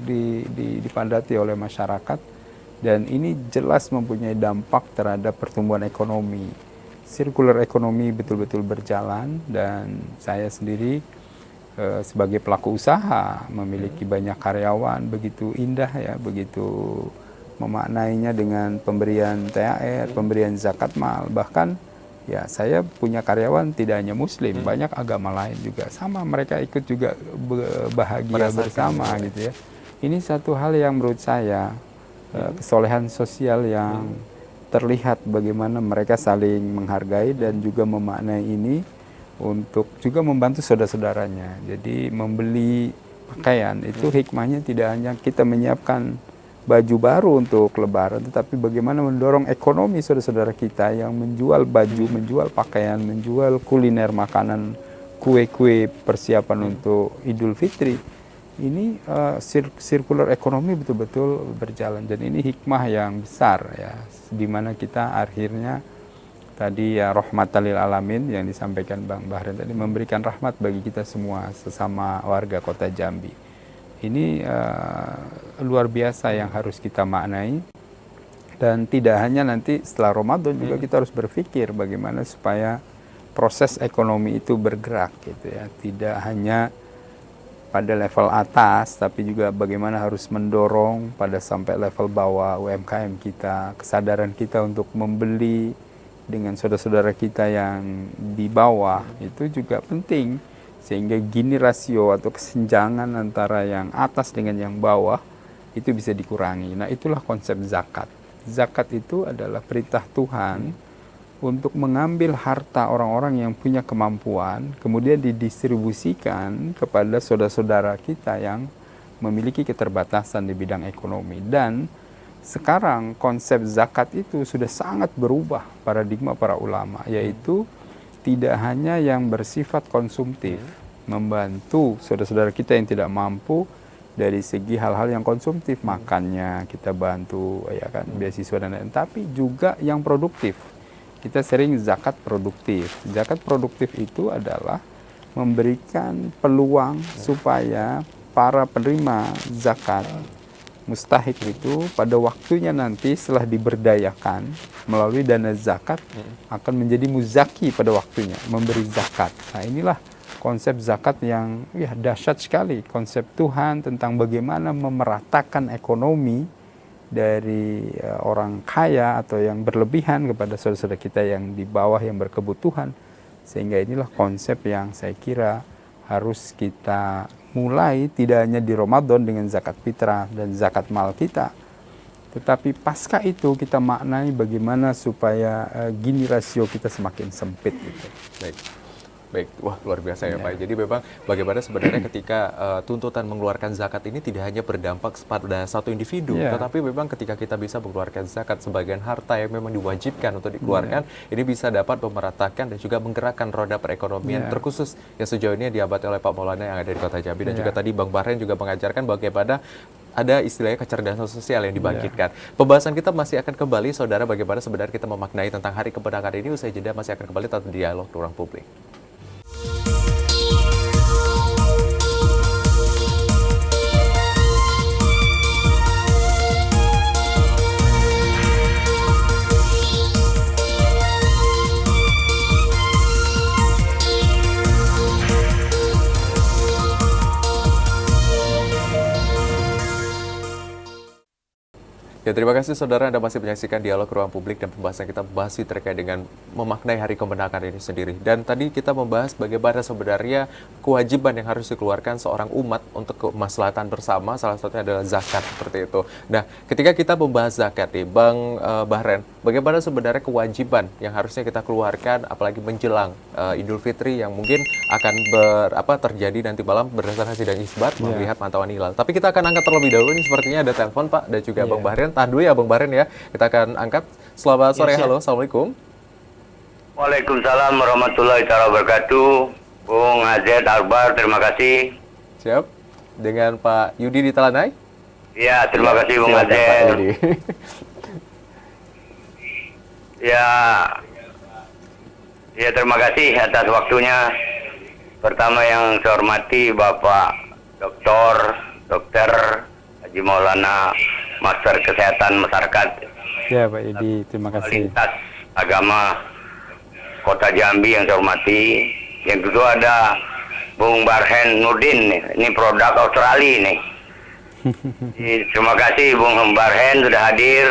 dipadati oleh masyarakat. Dan ini jelas mempunyai dampak terhadap pertumbuhan ekonomi. Sirkular ekonomi betul-betul berjalan, dan saya sendiri sebagai pelaku usaha memiliki banyak karyawan, begitu indah ya, begitu memaknainya dengan pemberian THR, pemberian zakat mal. Bahkan ya saya punya karyawan tidak hanya muslim, banyak agama lain juga sama, mereka ikut juga bahagia bersama gitu ya. Ini satu hal yang menurut saya kesolehan sosial yang terlihat bagaimana mereka saling menghargai dan juga memaknai ini untuk juga membantu saudara-saudaranya. Jadi membeli pakaian itu hikmahnya tidak hanya kita menyiapkan baju baru untuk lebaran, tetapi bagaimana mendorong ekonomi saudara-saudara kita yang menjual baju, menjual pakaian, menjual kuliner makanan, kue-kue persiapan untuk Idul Fitri. Ini sirkular ekonomi betul-betul berjalan, dan ini hikmah yang besar ya, di mana kita akhirnya tadi ya rahmatan lil alamin yang disampaikan Bang Bahren tadi, memberikan rahmat bagi kita semua sesama warga Kota Jambi. Ini luar biasa yang harus kita maknai, dan tidak hanya nanti setelah Ramadan juga kita harus berpikir bagaimana supaya proses ekonomi itu bergerak gitu ya, tidak hanya pada level atas, tapi juga bagaimana harus mendorong pada sampai level bawah UMKM kita, kesadaran kita untuk membeli dengan saudara-saudara kita yang di bawah itu juga penting, sehingga gini rasio atau kesenjangan antara yang atas dengan yang bawah itu bisa dikurangi. Nah, itulah konsep zakat. Zakat itu adalah perintah Tuhan untuk mengambil harta orang-orang yang punya kemampuan, kemudian didistribusikan kepada saudara-saudara kita yang memiliki keterbatasan di bidang ekonomi. Dan sekarang konsep zakat itu sudah sangat berubah paradigma para ulama, yaitu tidak hanya yang bersifat konsumtif, membantu saudara-saudara kita yang tidak mampu dari segi hal-hal yang konsumtif, makannya kita bantu, ya kan, beasiswa dan lain-lain, tapi juga yang produktif. Kita sering zakat produktif. Zakat produktif itu adalah memberikan peluang supaya para penerima zakat mustahik itu pada waktunya nanti setelah diberdayakan melalui dana zakat akan menjadi muzaki pada waktunya, memberi zakat. Nah, inilah konsep zakat yang dahsyat sekali, konsep Tuhan tentang bagaimana memeratakan ekonomi dari orang kaya atau yang berlebihan kepada saudara-saudara kita yang di bawah yang berkebutuhan. Sehingga inilah konsep yang saya kira harus kita mulai tidak hanya di Ramadan dengan zakat fitrah dan zakat mal kita, tetapi pasca itu kita maknai bagaimana supaya gini rasio kita semakin sempit gitu. Baik, wah luar biasa ya Pak. Jadi memang bagaimana sebenarnya ketika tuntutan mengeluarkan zakat ini tidak hanya berdampak pada satu individu, tetapi memang ketika kita bisa mengeluarkan zakat sebagian harta yang memang diwajibkan untuk dikeluarkan, ini bisa dapat memeratakan dan juga menggerakkan roda perekonomian terkhusus yang sejauh ini diabadi oleh Pak Maulana yang ada di Kota Jambi, dan juga tadi Bang Bahren juga mengajarkan bagaimana ada istilahnya kecerdasan sosial yang dibangkitkan. Pembahasan kita masih akan kembali, saudara, bagaimana sebenarnya kita memaknai tentang Hari Kemenangan ini. Usai jeda masih akan kembali tetap dialog Ruang Publik. Ya, terima kasih saudara, Anda masih menyaksikan Dialog Ruang Publik, dan pembahasan kita masih terkait dengan memaknai Hari Kemenangan ini sendiri. Dan tadi kita membahas bagaimana sebenarnya kewajiban yang harus dikeluarkan seorang umat untuk kemaslahatan bersama, salah satunya adalah zakat, seperti itu. Nah, ketika kita membahas zakat nih, Bang Bahren, bagaimana sebenarnya kewajiban yang harusnya kita keluarkan apalagi menjelang Idul Fitri yang mungkin akan terjadi nanti malam berdasarkan sidang isbat melihat pantauan hilal. Tapi kita akan angkat terlebih dahulu, ini sepertinya ada telepon Pak dan juga Bang Bahren. Tahan dulu ya Bang Bahren ya. Kita akan angkat. Selamat sore, halo. Assalamualaikum. Waalaikumsalam warahmatullahi wabarakatuh. Bung Azed Akbar, terima kasih. Siap. Dengan Pak Yudi di Talanai? Ya, terima kasih Bung Azed. Pak Yudi. Ya, terima kasih atas waktunya. Pertama yang saya hormati Bapak Dokter Haji Maulana, Master Kesehatan Masyarakat. Ya Pak Yudi, terima kasih. Lintas Agama Kota Jambi yang saya hormati. Yang kedua ada Bung Bahren Nurdin, ini produk Australia nih. Terima kasih Bung Bahren sudah hadir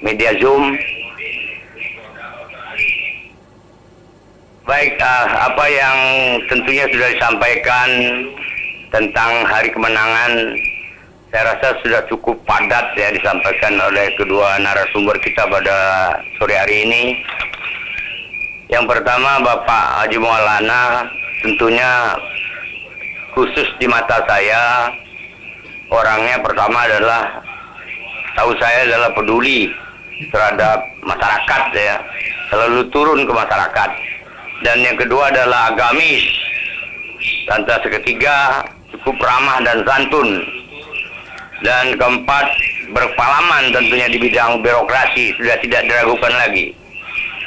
media Zoom. Baik, apa yang tentunya sudah disampaikan tentang Hari Kemenangan, saya rasa sudah cukup padat ya disampaikan oleh kedua narasumber kita pada sore hari ini. Yang pertama Bapak Haji Maulana tentunya khusus di mata saya, orangnya pertama adalah, tahu saya adalah peduli terhadap masyarakat ya, selalu turun ke masyarakat. Dan yang kedua adalah agamis. Lantas ketiga cukup ramah dan santun. Dan keempat, berpengalaman tentunya di bidang birokrasi, sudah tidak diragukan lagi.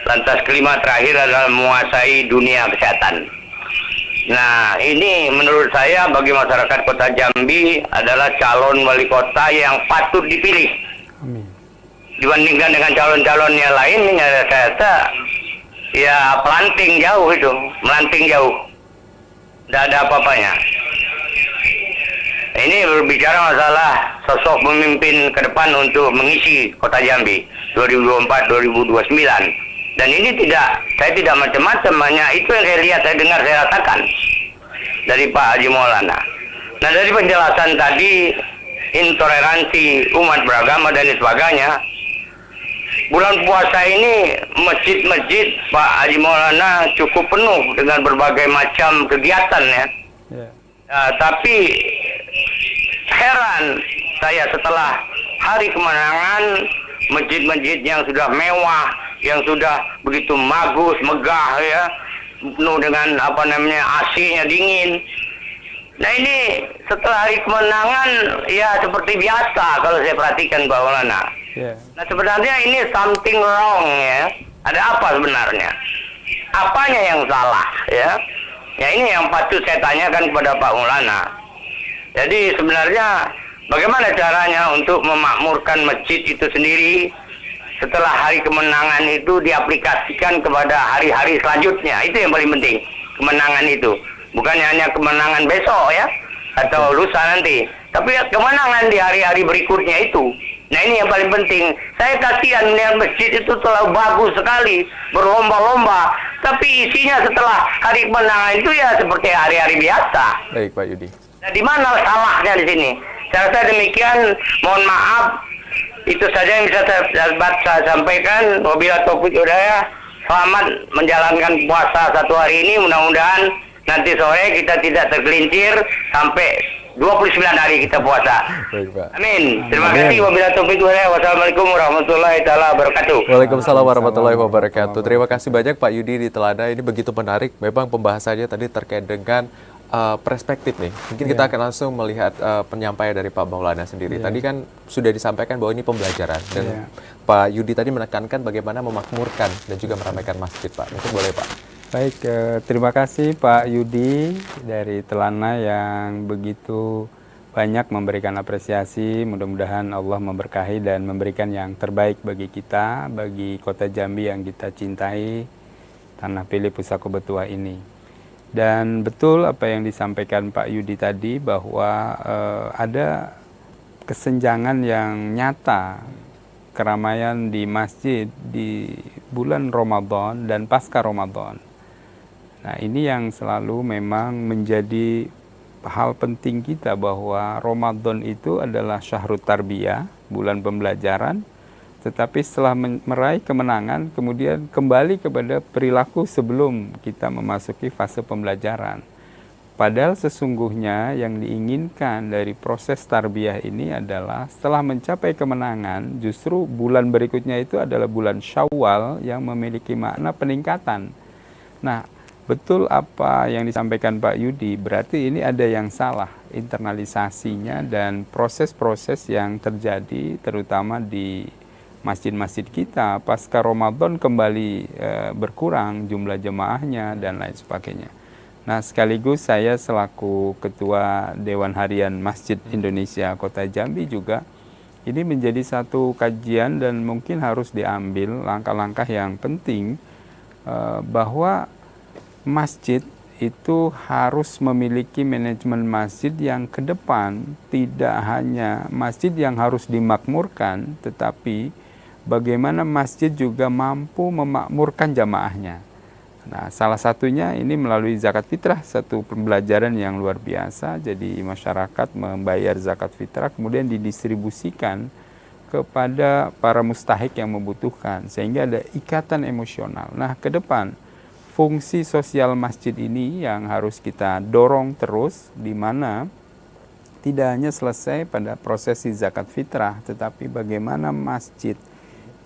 Lantas kelima terakhir adalah menguasai dunia kesehatan. Nah, ini menurut saya bagi masyarakat Kota Jambi adalah calon wali kota yang patut dipilih. Amin. Dibandingkan dengan calon-calon yang lain, saya rasa ya melanting jauh. Tidak ada apa-apanya. Ini berbicara masalah sosok pemimpin ke depan untuk mengisi Kota Jambi 2024-2029. Dan ini saya tidak macam-macam, hanya itu yang saya lihat, saya dengar, saya rasakan dari Pak Haji Maulana. Nah, dari penjelasan tadi intoleransi umat beragama dan sebagainya. Bulan puasa ini masjid-masjid Pak Haji Maulana cukup penuh dengan berbagai macam kegiatan ya. Tapi heran saya setelah hari kemenangan, masjid-masjid yang sudah mewah, yang sudah begitu bagus, megah ya, penuh dengan AC-nya dingin. Nah ini setelah hari kemenangan ya seperti biasa kalau saya perhatikan Pak Maulana. Nah sebenarnya ini something wrong ya. Ada apa sebenarnya? Apanya yang salah ya? Ya ini yang patut saya tanyakan kepada Pak Maulana. Jadi sebenarnya bagaimana caranya untuk memakmurkan masjid itu sendiri setelah hari kemenangan itu diaplikasikan kepada hari-hari selanjutnya? Itu yang paling penting, kemenangan itu. Bukan hanya kemenangan besok ya, atau lusa nanti. Tapi kemenangan di hari-hari berikutnya itu. Nah ini yang paling penting. Saya kasihan melihat masjid itu terlalu bagus sekali, berlomba-lomba. Tapi isinya setelah hari kemenangan itu ya seperti hari-hari biasa. Baik Pak Yudi. Nah di mana salahnya di sini? Saya rasa demikian. Mohon maaf. Itu saja yang bisa saya sampaikan. Wabillahi taufiq wal hidayah. Selamat menjalankan puasa satu hari ini. Mudah-mudahan nanti sore kita tidak tergelincir sampai 29 hari kita puasa. Baik, Pak. Amin. Terima kasih. Wabillahi taufiq wal hidayah. Wassalamualaikum warahmatullahi taala wabarakatuh. Waalaikumsalam warahmatullahi wabarakatuh. Terima kasih banyak Pak Yudi di Telada. Ini begitu menarik. Memang pembahasannya tadi terkait dengan perspektif nih. Mungkin kita akan langsung melihat penyampaian dari Pak Maulana sendiri. Tadi kan sudah disampaikan bahwa ini pembelajaran. Dan Pak Yudi tadi menekankan bagaimana memakmurkan dan juga meramaikan masjid, Pak. Mungkin boleh, Pak. Baik, terima kasih Pak Yudi dari Telana yang begitu banyak memberikan apresiasi. Mudah-mudahan Allah memberkahi dan memberikan yang terbaik bagi kita, bagi kota Jambi yang kita cintai, Tanah Pilih Pusako Betua ini. Dan betul apa yang disampaikan Pak Yudi tadi bahwa ada kesenjangan yang nyata keramaian di masjid di bulan Ramadan dan pasca Ramadan. Nah ini yang selalu memang menjadi hal penting kita bahwa Ramadan itu adalah syahrut tarbiyah, bulan pembelajaran, tetapi setelah meraih kemenangan kemudian kembali kepada perilaku sebelum kita memasuki fase pembelajaran. Padahal sesungguhnya yang diinginkan dari proses tarbiyah ini adalah setelah mencapai kemenangan justru bulan berikutnya itu adalah bulan Syawal yang memiliki makna peningkatan. Nah, betul apa yang disampaikan Pak Yudi, berarti ini ada yang salah internalisasinya dan proses-proses yang terjadi terutama di masjid-masjid kita pasca Ramadan kembali berkurang jumlah jemaahnya dan lain sebagainya. Nah sekaligus saya selaku Ketua Dewan Harian Masjid Indonesia Kota Jambi juga ini menjadi satu kajian dan mungkin harus diambil langkah-langkah yang penting bahwa masjid itu harus memiliki manajemen masjid yang ke depan tidak hanya masjid yang harus dimakmurkan, tetapi bagaimana masjid juga mampu memakmurkan jamaahnya. Nah, salah satunya ini melalui zakat fitrah, satu pembelajaran yang luar biasa. Jadi masyarakat membayar zakat fitrah kemudian didistribusikan kepada para mustahik yang membutuhkan sehingga ada ikatan emosional. Nah, ke depan fungsi sosial masjid ini yang harus kita dorong terus, di mana tidak hanya selesai pada prosesi zakat fitrah, tetapi bagaimana masjid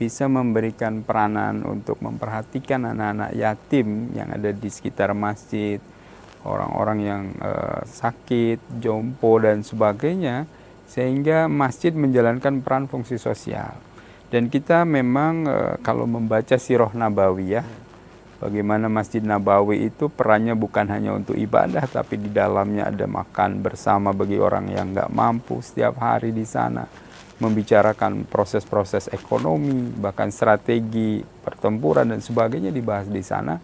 bisa memberikan peranan untuk memperhatikan anak-anak yatim yang ada di sekitar masjid, orang-orang yang sakit, jompo dan sebagainya, sehingga masjid menjalankan peran fungsi sosial. Dan kita memang kalau membaca Sirah Nabawiyah, bagaimana Masjid Nabawi itu perannya bukan hanya untuk ibadah, tapi di dalamnya ada makan bersama bagi orang yang nggak mampu setiap hari di sana, membicarakan proses-proses ekonomi, bahkan strategi pertempuran dan sebagainya dibahas di sana.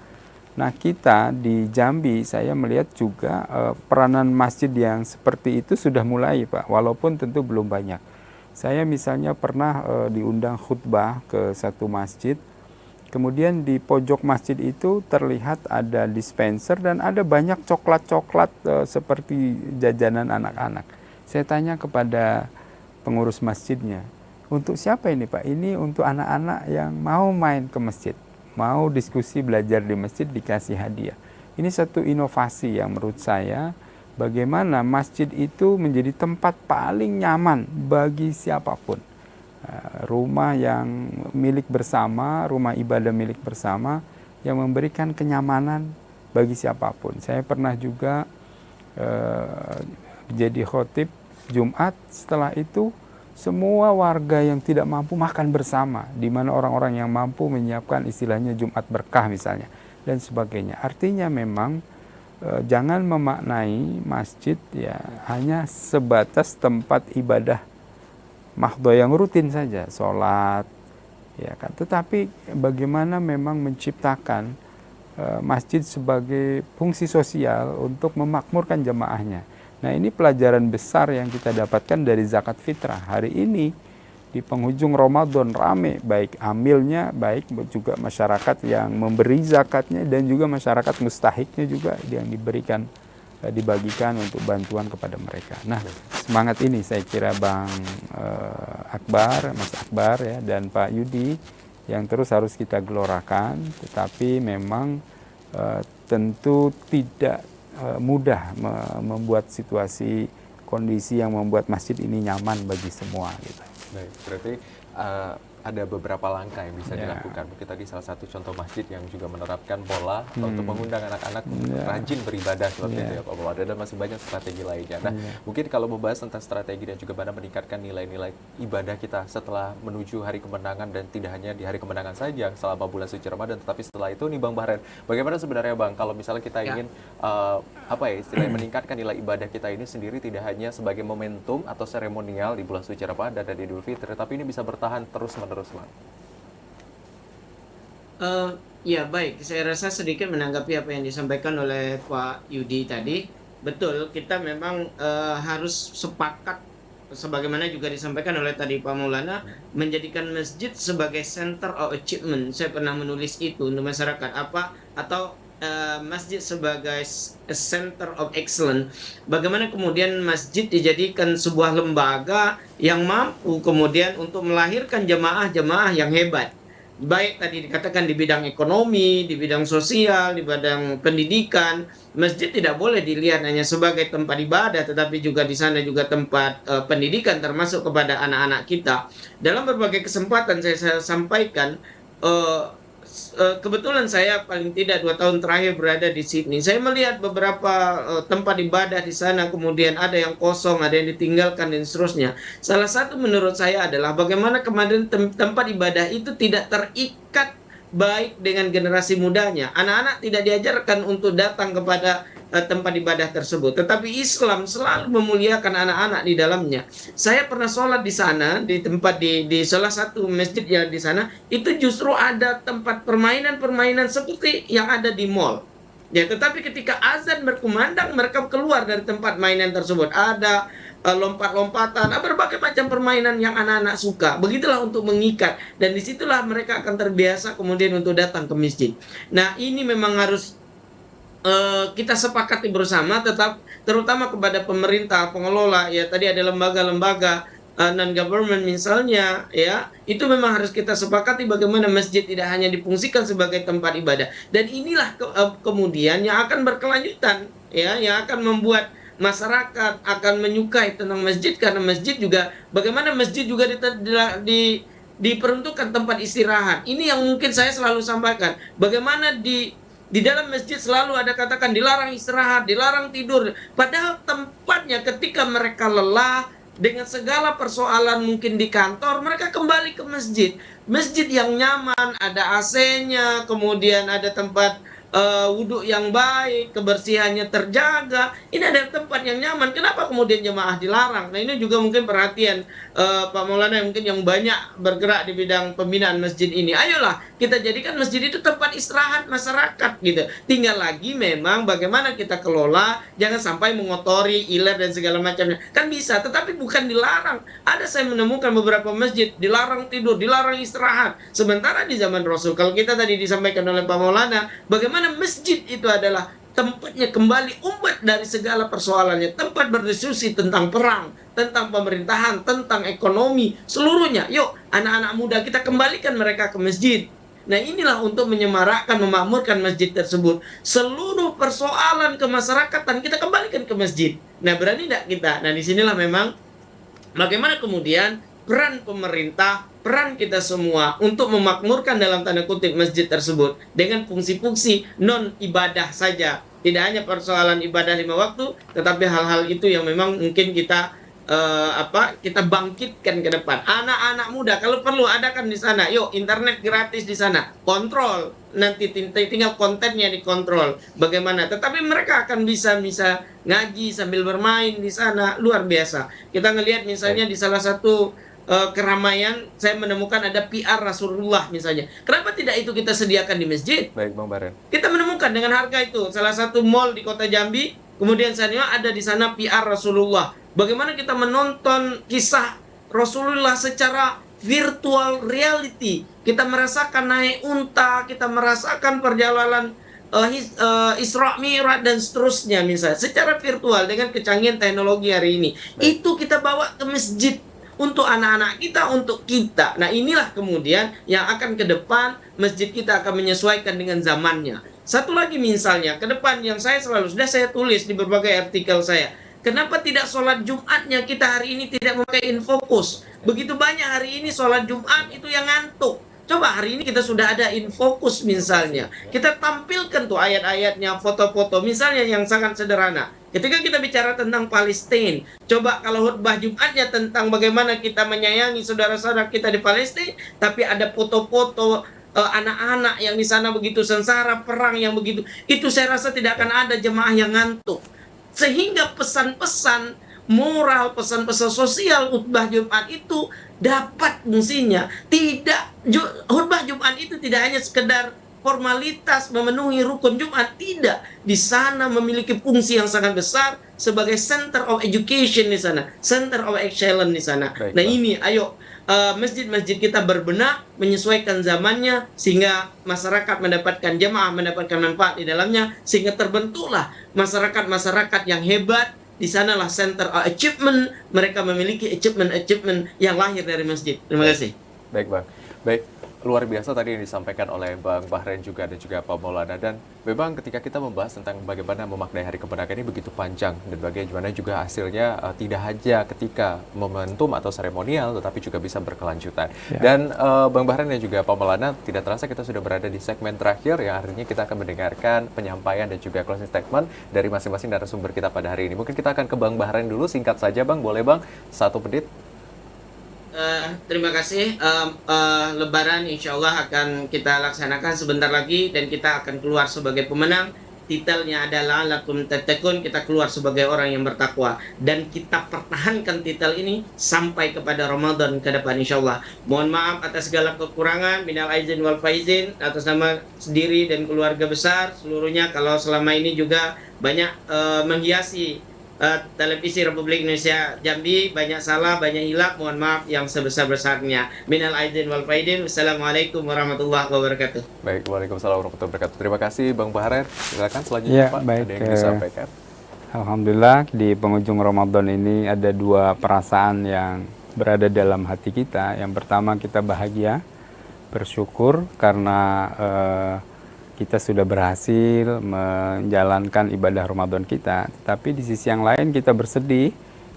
Nah kita di Jambi saya melihat juga peranan masjid yang seperti itu sudah mulai Pak, walaupun tentu belum banyak. Saya misalnya pernah diundang khutbah ke satu masjid. Kemudian di pojok masjid itu terlihat ada dispenser dan ada banyak coklat-coklat seperti jajanan anak-anak. Saya tanya kepada pengurus masjidnya. Untuk siapa ini Pak? Ini untuk anak-anak yang mau main ke masjid, mau diskusi belajar di masjid, dikasih hadiah. Ini satu inovasi yang menurut saya, bagaimana masjid itu menjadi tempat paling nyaman bagi siapapun. Rumah yang milik bersama, rumah ibadah milik bersama, yang memberikan kenyamanan bagi siapapun. Saya pernah juga jadi khotib Jumat, setelah itu semua warga yang tidak mampu makan bersama, di mana orang-orang yang mampu menyiapkan istilahnya Jumat berkah misalnya, dan sebagainya. Artinya memang jangan memaknai masjid ya hanya sebatas tempat ibadah mahdhah yang rutin saja, sholat, ya kan. Tetapi bagaimana memang menciptakan masjid sebagai fungsi sosial untuk memakmurkan jemaahnya. Nah, ini pelajaran besar yang kita dapatkan dari zakat fitrah. Hari ini di penghujung Ramadan rame, baik amilnya, baik juga masyarakat yang memberi zakatnya, dan juga masyarakat mustahiknya juga yang diberikan, dibagikan untuk bantuan kepada mereka. Nah, semangat ini saya kira Bang Akbar, Mas Akbar ya, dan Pak Yudi yang terus harus kita gelorakan, tetapi memang tentu tidak mudah membuat situasi kondisi yang membuat masjid ini nyaman bagi semua gitu. Baik, berarti ada beberapa langkah yang bisa dilakukan. Mungkin tadi salah satu contoh masjid yang juga menerapkan pola untuk mengundang anak-anak rajin beribadah seperti itu ya Pak Maulana, dan masih banyak strategi lainnya. Nah, mungkin kalau membahas tentang strategi dan juga bagaimana meningkatkan nilai-nilai ibadah kita setelah menuju hari kemenangan, dan tidak hanya di hari kemenangan saja selama bulan suci Ramadan, tetapi setelah itu nih Bang Bahren, bagaimana sebenarnya Bang kalau misalnya kita ingin istilahnya meningkatkan nilai ibadah kita ini sendiri, tidak hanya sebagai momentum atau seremonial di bulan suci Ramadan dan Idul Fitri, tapi ini bisa bertahan terus-menerus Bang. Ya baik, saya rasa sedikit menanggapi apa yang disampaikan oleh Pak Yudi tadi. Betul, kita memang harus sepakat, sebagaimana juga disampaikan oleh tadi Pak Maulana, menjadikan masjid sebagai center of achievement. Saya pernah menulis itu untuk masyarakat atau masjid sebagai center of excellence. Bagaimana kemudian masjid dijadikan sebuah lembaga yang mampu kemudian untuk melahirkan jemaah-jemaah yang hebat. Baik tadi dikatakan di bidang ekonomi, di bidang sosial, di bidang pendidikan. Masjid tidak boleh dilihat hanya sebagai tempat ibadah, tetapi juga di sana juga tempat pendidikan, termasuk kepada anak-anak kita. Dalam berbagai kesempatan saya sampaikan, kebetulan saya paling tidak 2 tahun terakhir berada di Sydney. Saya melihat beberapa tempat ibadah di sana, kemudian ada yang kosong, ada yang ditinggalkan, dan seterusnya. Salah satu menurut saya adalah bagaimana kemarin tempat ibadah itu tidak terikat baik dengan generasi mudanya. Anak-anak tidak diajarkan untuk datang kepada tempat ibadah tersebut, tetapi Islam selalu memuliakan anak-anak di dalamnya. Saya pernah sholat di sana, di tempat di salah satu masjid yang di sana, itu justru ada tempat permainan-permainan seperti yang ada di mall. Ya, tetapi ketika azan berkumandang, mereka keluar dari tempat mainan tersebut. Ada lompat-lompatan, berbagai macam permainan yang anak-anak suka. Begitulah untuk mengikat, dan disitulah mereka akan terbiasa kemudian untuk datang ke masjid. Nah, ini memang harus kita sepakati bersama, terutama kepada pemerintah, pengelola, ya tadi ada lembaga-lembaga non-government misalnya, ya itu memang harus kita sepakati bagaimana masjid tidak hanya difungsikan sebagai tempat ibadah, dan inilah kemudian yang akan berkelanjutan, ya yang akan membuat masyarakat akan menyukai tentang masjid, karena masjid juga bagaimana masjid juga diperuntukkan tempat istirahat. Ini yang mungkin saya selalu sampaikan, bagaimana di dalam masjid selalu ada katakan dilarang istirahat, dilarang tidur. Padahal tempatnya ketika mereka lelah dengan segala persoalan mungkin di kantor, mereka kembali ke masjid. Masjid yang nyaman, ada AC-nya, kemudian ada tempat wudhu yang baik, kebersihannya terjaga. Ini ada tempat yang nyaman. Kenapa kemudian jemaah dilarang? Nah, ini juga mungkin perhatian Pak Maulana mungkin yang banyak bergerak di bidang pembinaan masjid ini. Ayolah kita jadikan masjid itu tempat istirahat masyarakat gitu. Tinggal lagi memang bagaimana kita kelola, jangan sampai mengotori iler dan segala macamnya. Kan bisa, tetapi bukan dilarang. Ada saya menemukan beberapa masjid dilarang tidur, dilarang istirahat. Sementara di zaman Rasul, kalau kita tadi disampaikan oleh Pak Maulana, bagaimana masjid itu adalah tempatnya kembali umat dari segala persoalannya, tempat berdiskusi tentang perang, tentang pemerintahan, tentang ekonomi, seluruhnya. Yuk, anak-anak muda kita kembalikan mereka ke masjid. Nah, inilah untuk menyemarakkan, memakmurkan masjid tersebut. Seluruh persoalan kemasyarakatan kita kembalikan ke masjid. Nah, berani tidak kita? Nah, disinilah memang bagaimana kemudian peran pemerintah, peran kita semua untuk memakmurkan dalam tanda kutip masjid tersebut dengan fungsi-fungsi non ibadah saja. Tidak hanya persoalan ibadah 5 waktu, tetapi hal-hal itu yang memang mungkin kita kita bangkitkan ke depan. Anak-anak muda kalau perlu adakan di sana. Yuk, internet gratis di sana. Kontrol. Nanti tinggal kontennya dikontrol. Bagaimana? Tetapi mereka akan bisa ngaji sambil bermain di sana. Luar biasa. Kita ngelihat misalnya di salah satu keramaian, saya menemukan ada PR Rasulullah misalnya. Kenapa tidak itu kita sediakan di masjid? Baik, Bang Baren. Kita menemukan dengan harga itu. Salah satu mall di kota Jambi, kemudian saya ada di sana PR Rasulullah. Bagaimana kita menonton kisah Rasulullah secara virtual reality. Kita merasakan naik unta, kita merasakan perjalanan Isra Mi'raj dan seterusnya misalnya. Secara virtual dengan kecanggihan teknologi hari ini. Baik. Itu kita bawa ke masjid. Untuk anak-anak kita, untuk kita. Nah, inilah kemudian yang akan ke depan masjid kita akan menyesuaikan dengan zamannya. Satu lagi misalnya, ke depan yang sudah saya tulis di berbagai artikel saya. Kenapa tidak sholat Jumatnya kita hari ini tidak memakai infocus? Begitu banyak hari ini sholat Jumat itu yang ngantuk. Coba hari ini kita sudah ada infocus misalnya. Kita tampilkan tuh ayat-ayatnya, foto-foto. Misalnya yang sangat sederhana. Ketika kita bicara tentang Palestina, coba kalau khutbah Jumatnya tentang bagaimana kita menyayangi saudara-saudara kita di Palestina, tapi ada foto-foto anak-anak yang di sana begitu sengsara, perang yang begitu. Itu saya rasa tidak akan ada jemaah yang ngantuk. Sehingga pesan-pesan moral, pesan-pesan sosial khutbah Jumat itu dapat fungsinya. Khutbah Jumat itu tidak hanya sekedar formalitas memenuhi rukun Jumat, tidak. Di sana memiliki fungsi yang sangat besar sebagai center of education di sana, center of excellence di sana. Baik, nah Bang. ini, ayo masjid-masjid kita berbenah, menyesuaikan zamannya sehingga masyarakat mendapatkan jemaah, mendapatkan manfaat di dalamnya, sehingga terbentuklah masyarakat-masyarakat yang hebat. Di sanalah center of achievement, mereka memiliki achievement yang lahir dari masjid. Terima kasih. Baik, Bang. Baik, luar biasa tadi yang disampaikan oleh Bang Bahren juga dan juga Pak Maulana. Dan memang ketika kita membahas tentang bagaimana memaknai Hari Kemerdekaan ini begitu panjang dan bagaimana juga hasilnya tidak hanya ketika momentum atau seremonial, tetapi juga bisa berkelanjutan. Ya. Dan Bang Bahren dan juga Pak Maulana, tidak terasa kita sudah berada di segmen terakhir yang hari ini kita akan mendengarkan penyampaian dan juga closing statement dari masing-masing narasumber kita pada hari ini. Mungkin kita akan ke Bang Bahren dulu, singkat saja Bang, boleh Bang? 1 menit. Terima kasih. Lebaran insya Allah akan kita laksanakan sebentar lagi dan kita akan keluar sebagai pemenang. Titelnya adalah lakum tattaqun, kita keluar sebagai orang yang bertakwa dan kita pertahankan titel ini sampai kepada Ramadan ke depan insya Allah. Mohon maaf atas segala kekurangan, minal aizin wal faizin, atas nama sendiri dan keluarga besar seluruhnya. Kalau selama ini juga banyak menghiasi televisi Republik Indonesia Jambi, banyak salah, banyak hilap, mohon maaf yang sebesar-besarnya. Minal aidin wal faidin. Wassalamualaikum warahmatullahi wabarakatuh. Baik, waalaikumsalam warahmatullahi wabarakatuh. Terima kasih Bang Bahren. Silakan selanjutnya Ya, Pak, baik, ada yang disampaikan. Alhamdulillah di penghujung Ramadan ini ada 2 perasaan yang berada dalam hati kita. Yang pertama kita bahagia, bersyukur karena kita sudah berhasil menjalankan ibadah Ramadan kita. Tapi di sisi yang lain kita bersedih.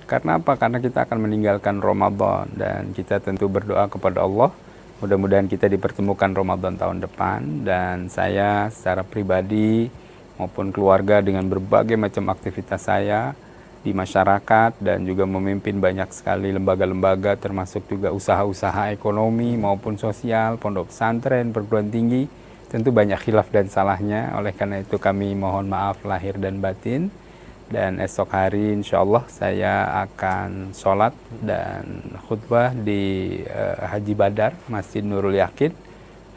Karena apa? Karena kita akan meninggalkan Ramadan. Dan kita tentu berdoa kepada Allah. Mudah-mudahan kita dipertemukan Ramadan tahun depan. Dan saya secara pribadi maupun keluarga dengan berbagai macam aktivitas saya di masyarakat. Dan juga memimpin banyak sekali lembaga-lembaga termasuk juga usaha-usaha ekonomi maupun sosial, pondok pesantren, perguruan tinggi. Tentu banyak khilaf dan salahnya, oleh karena itu kami mohon maaf lahir dan batin. Dan esok hari insya Allah saya akan sholat dan khutbah di Haji Badar, Masjid Nurul Yakin.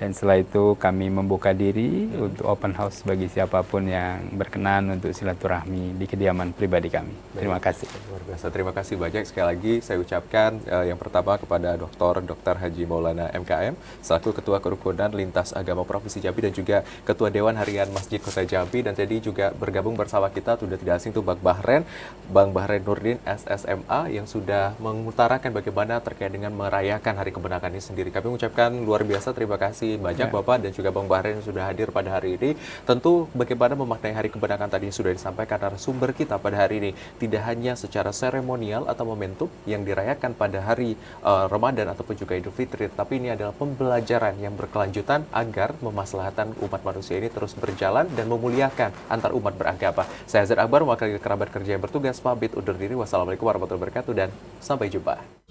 Dan setelah itu kami membuka diri untuk open house bagi siapapun yang berkenan untuk silaturahmi di kediaman pribadi kami. Terima kasih. Luar biasa. Terima kasih banyak. Sekali lagi saya ucapkan yang pertama kepada Dr. Haji Maulana MKM selaku Ketua Kerukunan Lintas Agama Provinsi Jambi dan juga Ketua Dewan Harian Masjid Kota Jambi, dan tadi juga bergabung bersama kita sudah tidak asing tuh Bang Bahren Nurdin SSMA yang sudah mengutarakan bagaimana terkait dengan merayakan Hari Kemenangan ini sendiri. Kami mengucapkan luar biasa terima kasih banyak Bapak dan juga Bang Bahren yang sudah hadir pada hari ini. Tentu bagaimana memaknai Hari Kemenangan tadi sudah disampaikan narasumber kita pada hari ini, tidak hanya secara seremonial atau momentum yang dirayakan pada hari Ramadan ataupun juga Idul Fitri, tapi ini adalah pembelajaran yang berkelanjutan agar memaslahatan umat manusia ini terus berjalan dan memuliakan antar umat beragama. Saya Azhar Akbar, mewakili kerabat kerja yang bertugas, pamit undur diri. Wassalamualaikum warahmatullahi wabarakatuh dan sampai jumpa.